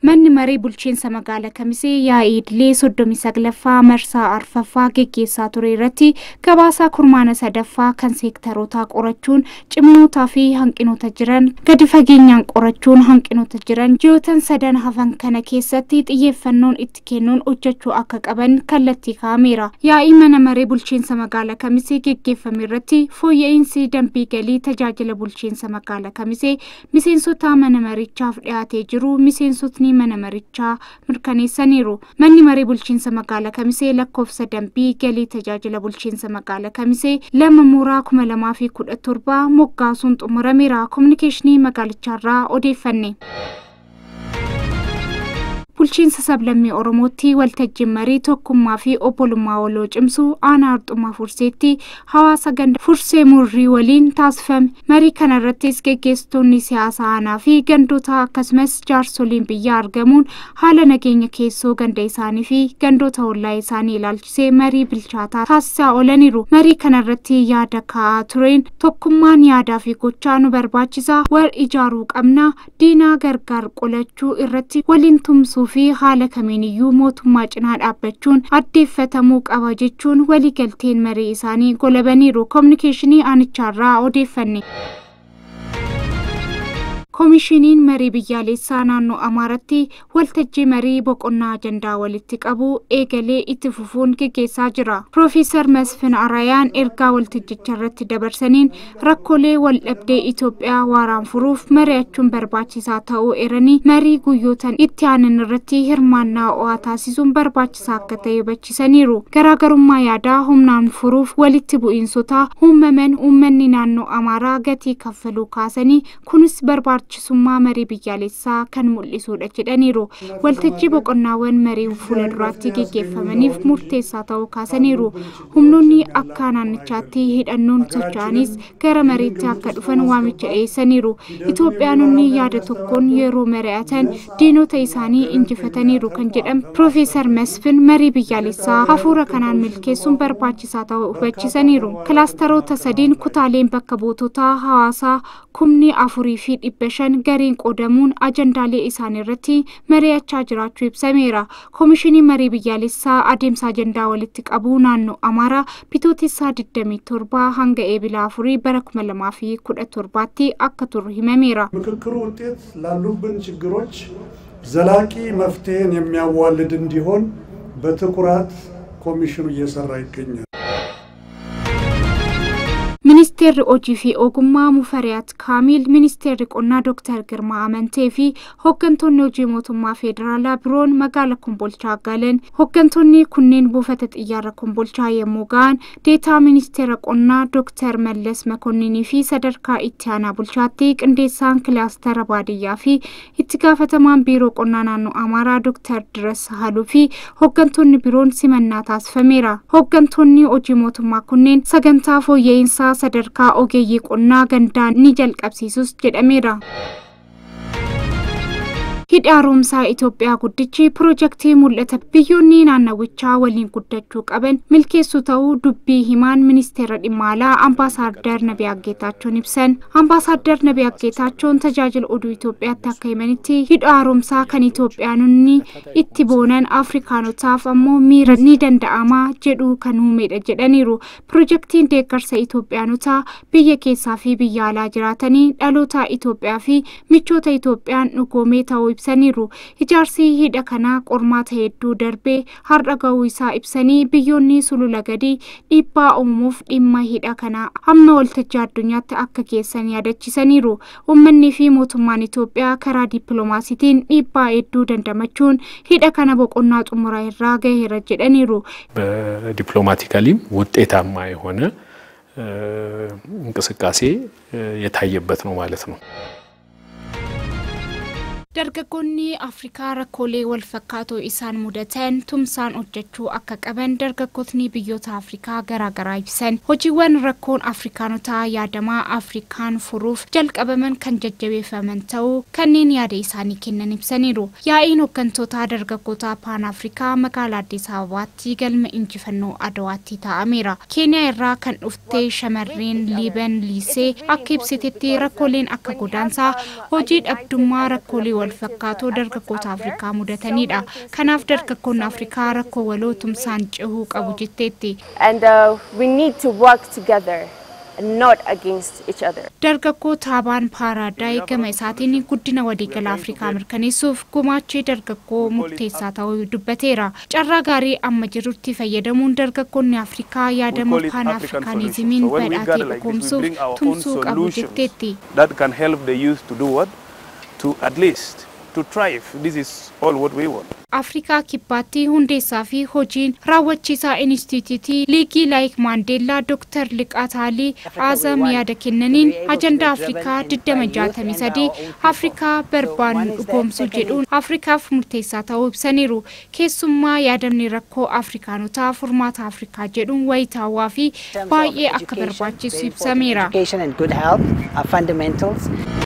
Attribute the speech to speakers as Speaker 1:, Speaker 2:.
Speaker 1: Manni marii bulchiinsa magaalaa Kamisee yaa'ii idilee 39ffaa marsaa arfaffaa geggeessaa ture irratti gabaasa kurmaana sadaffaa kan seektaroota qorachuun cimnootaa fi hanqinoota jiran gadi fageenyaan qorachuun hanqinoota jiran ji'ootan sadan hafan kana keessatti xiyyeeffannoon itti kennuun hojjechuu akka qaban kallattii kaa'ameera. Yaa'ii mana marii bulchiinsa magaalaa Kamisee geggeeffame irratti fooyya'insi dambii galii tajaajila bulchiinsa magaalaa Kamisee miseensota mana marichaaf dhiyaatee jiru miseensotni mana marichaa mirkaneessaniiru. Manni marii bulchiinsa magaalaa Kamisee lakkoofsa dambii galii tajaajila bulchiinsa magaalaa Kamisee 2 Mooraa 2017 moggaasuun xumurameera. Kominikeeshinii magaalicharraa odeeffanne. Bulchiinsa sablammii Oromootti waltajjiin marii tokkummaa fi obbolummaa waloo cimsuu aanaa Arxumaa Furseetti hawaasa ganda Fursee Murrii waliin taasifame. Marii kana irrattis geggeessitoonni siyaasaa aanaa fi gandoota akkasumas jaarsoliin biyyaa argamuun haala nageenya keessoo ganda isaanii fi gandoota ollaa isaanii ilaalchisee marii bilchaataa taasisaa oolaniiru. Marii kana irratti yaada kaa'aa tureen tokkummaan yaadaa fi gochaa nu barbaachisa, wal ijaaruu qabna, diinaa gargaar qolachuu irratti waliin tumsuu fi haala kamiiniyyuu mootummaa cinaa dhaabbachuun addeeffatamuu qaba jechuun waliigalteen marii isaanii golabaniiru. Kominikeeshinii aanicharraa odeeffanne. Komishiniin marii biyyaalessaa naannoo Amaaratti waltajjii marii boqonnaa ajandaa walitti qabu eegalee itti fufuun geggeessaa jira. Profeesar Masfin Arayaan ergaa waltajjicha irratti dabarsaniin rakkoolee waldhabdee Itoophiyaa waaraan furuuf mari'achuun barbaachisaa ta'uu eeranii marii guyyootan itti aanan irratti hirmaannaa ho'aa taasisuun barbaachisaa akka ta'e hubachiisaniiru. Garaagarummaa yaadaa humnaan furuuf walitti bu'iinsota uumaman uummanni naannoo Amaaraa gatii kaffaluu kaasanii kunis barbaachisummaa marii biyyaalessaa kan mul'isuudha jedhaniiru. Waltajjii boqonnaawwan marii fuula duraatti geggeeffamaniif murteessaa ta'uu kaasaniiru. Humnoonni akka naannichaatti hidhannoon socho'anis gara mariitti akka dhufan waamicha dhiyeessaniiru. Itoophiyaanonni yaada tokkoon yeroo mari'atan diinota isaanii injifataniiru kan jedhan Profeesar Masfin marii biyyaalessaa hafuura kanaan milkeessuun barbaachisaa ta'uu hubachiisaniiru. Kilaasteroota sadiin kutaaleen bakka buutotaa hawaasaa 4,500 gariin qoodamuun ajandaalee isaanii irratti mari'achaa jiraachuu ibsameera. Komishiniin marii biyyaalessaa adeemsa ajandaa walitti qabuu naannoo Amaaraa bitootessaa 27 hanga eebila 4 bara 2017tti akka turu himameera.
Speaker 2: ምክክሩ ውጤት ላሉብን ችግሮች ዘላቂ መፍትሄን የሚያዋልድ እንዲሆን በትኩረት ኮሚሽኑ እየሰራ ይገኛል። Ministeerri hojii fi ogummaa Mufariyaat Kaamil, Ministeerri qonnaa Dr. Girmaa Amantee fi hooggantoonni hojii mootummaa federaalaa biroon magaalaa Kombolchaa galan. Hooggantoonni kunneen buufata xiyyaara Kombolchaa yommuu ga'an deetaa Ministeera qonnaa Dr. Mallas Makonninii fi sadarkaa itti aanaa bulchaatti qindeessaan kilaastera baadiyyaa fi itti gaafatamaan biiroo qonnaa naannoo Amaaraa Dr. Diras Haluu fi hooggantoonni biroon simannaa taasifameera. Hooggantoonni hojii mootummaa kunneen sagantaa fooyya'insaa sadarkaa ogeeyyii qonnaa gandaan ni jalqabsiisus jedhameera. Hidha haaromsaa Itoophiyaa guddichi piroojeektii mul'ata biyyoonni naannawichaa waliin guddachuu qaban milkeessuu ta'uu dubbii himaan ministeera dhimma alaa Ambaasaadder Nabiyaa Geetaachoon ibsan. Ambaasaadder Nabiyaa Geetaachoon tajaajila oduu Itoophiyaatti akka himanitti hidha haaromsaa kan Itoophiyaanonni itti boonan Afrikaanotaaf ammoo miira ni danda'ama jedhu kan uumedha jedhaniiru. Piroojeektiin deeggarsa Itoophiyaanotaa biyya keessaa fi biyya alaa jiraatanii dhaloota Itoophiyaa fi michoota Itoophiyaan dhugoomee ta'uu ibsaniiru. Ijaarsi hidha kanaa qormaata hedduu darbee har'a ga'uu isaa ibsanii biyyoonni sulula gadi dhiibbaa uumuuf dhimma hidha kanaa hamma waltajjii addunyaatti akka keessan yaadachiisaniiru. Uummanni fi mootummaan Itoophiyaa karaa dippiloomaasiitiin dhiibbaa hedduu dandamachuun hidha kana boqonnaa xumuraa irraa gaheera jedhaniiru.
Speaker 3: በዲፕሎማቲካሊም ውጤታማ የሆነ እንቅስቃሴ የታየበት ነው ማለት ነው።
Speaker 1: Dargaggoonni Afrikaa rakkoolee wal fakkaatoo isaan mudatan tumsaan hojjechuu akka qaban dargaggootni biyyoota Afrikaa garaagaraa ibsan. Hojiiwwan rakkoon Afrikaanotaa yaadamaa Afrikaan furuuf jalqabaman kan jajjabeeffaman ta'uu kanneen yaada isaanii kennan ibsaniiru. Yaa'iin hooggantoota dargaggoota Paan Afrikaa magaalaa Addis Ababaatti galma injifannoo Adawaatti taa'ameera. Keeniyaa irraa kan dhufte shamarreen Liiban Liisee akka ibsitetti rakkooleen akka godaansaa, hojii dhabdummaa, rakkoolee wal fakkaatoo dargaggoota Afrikaa mudatanidha. Kanaaf dargaggoonni Afrikaa rakkoo walootumsaan cehuu qabu jetteetti.
Speaker 2: And we need to work together and not against each other.
Speaker 1: Dargaggoo Taabaan Paaraadaay gama isaatiin guddina waliigala Afrikaa mirkaneessuuf gumaachi dargaggoo murteessaa ta'uu dubbateera. Carraa gaarii amma jirutti fayyadamuun dargaggoonni Afrikaa yaadamuu Pan-Afrikaanizimiin badhaatee dhugoomsuuf tumsuu qabu jetteetti.
Speaker 4: That can help the youth to do what? To at least to thrive. This is all what we want.
Speaker 1: Afrikaa kibbaatti hundeessaa fi hojiin raawwachiisaa Instituutii Liigii Laayik Maandeellaa Dr. Liqaataalii Azam yaada kennaniin ajandaa Afrikaa 2063 Afrikaa barbaannu dhugoomsuu jedhuun Afrikaaf murteessaa ta'uu ibsaniiru. Keessummaa yaadamni rakkoo Afrikaanotaa furmaata Afrikaa jedhuun wayitaawaa fi baay'ee akka barbaachisu ibsameera.
Speaker 5: Education and good health are fundamentals.